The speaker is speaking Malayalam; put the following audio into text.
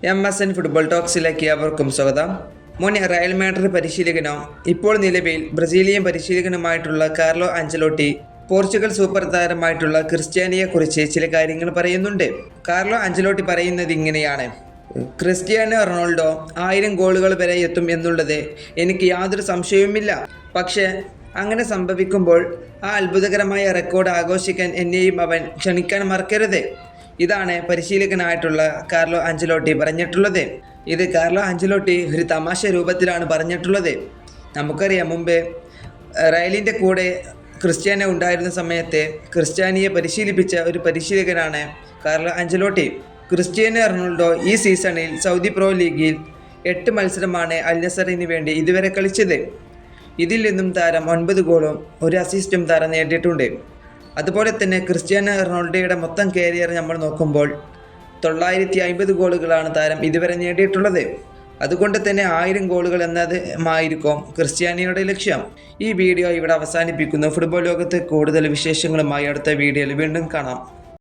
MSN ഫുട്ബോൾ ടോക്സിലേക്ക് അവർക്കും സ്വാഗതം. മുൻ റയൽ മാഡ്രിഡ് പരിശീലകനോ ഇപ്പോൾ നിലവിൽ ബ്രസീലിയൻ പരിശീലകനുമായിട്ടുള്ള കാർലോ ആഞ്ചലോട്ടി പോർച്ചുഗൽ സൂപ്പർ താരമായിട്ടുള്ള ക്രിസ്ത്യാനിയെക്കുറിച്ച് ചില കാര്യങ്ങൾ പറയുന്നുണ്ട്. കാർലോ ആഞ്ചലോട്ടി പറയുന്നത് ഇങ്ങനെയാണ്: ക്രിസ്ത്യാനോ റൊണാൾഡോ 1000 ഗോളുകൾ വരെ എത്തും എന്നുള്ളത് എനിക്ക് യാതൊരു സംശയവുമില്ല. പക്ഷേ അങ്ങനെ സംഭവിക്കുമ്പോൾ ആ അത്ഭുതകരമായ റെക്കോർഡ് ആഘോഷിക്കാൻ എന്നെയും അവൻ ക്ഷണിക്കാൻ മറക്കരുത്. ഇതാണ് പരിശീലകനായിട്ടുള്ള കാർലോ ആഞ്ചലോട്ടി പറഞ്ഞിട്ടുള്ളത്. ഇത് കാർലോ ആഞ്ചലോട്ടി ഒരു തമാശ രൂപത്തിലാണ് പറഞ്ഞിട്ടുള്ളത്. നമുക്കറിയാം, മുമ്പ് റയലിൻ്റെ കൂടെ ക്രിസ്ത്യാനോ ഉണ്ടായിരുന്ന സമയത്ത് ക്രിസ്ത്യാനിയെ പരിശീലിപ്പിച്ച ഒരു പരിശീലകനാണ് കാർലോ ആഞ്ചലോട്ടി. ക്രിസ്ത്യാനോ റൊണാൾഡോ ഈ സീസണിൽ സൗദി പ്രോ ലീഗിൽ 8 മത്സരമാണ് അൽ നസറിന് വേണ്ടി ഇതുവരെ കളിച്ചത്. ഇതിൽ നിന്നും താരം 9 ഗോളും 1 അസിസ്റ്റും താരം നേടിയിട്ടുണ്ട്. അതുപോലെ തന്നെ ക്രിസ്ത്യാനോ റൊണാൾഡോയുടെ മൊത്തം കരിയർ നമ്മൾ നോക്കുമ്പോൾ 950 ഗോളുകളാണ് താരം ഇതുവരെ നേടിയിട്ടുള്ളത്. അതുകൊണ്ട് തന്നെ 1000 ഗോളുകൾ എന്നതുമായിരിക്കും ക്രിസ്ത്യാനിയുടെ ലക്ഷ്യം. ഈ വീഡിയോ ഇവിടെ അവസാനിപ്പിക്കുന്നു. ഫുട്ബോൾ ലോകത്ത് കൂടുതൽ വിശേഷങ്ങളുമായി അടുത്ത വീഡിയോയിൽ വീണ്ടും കാണാം.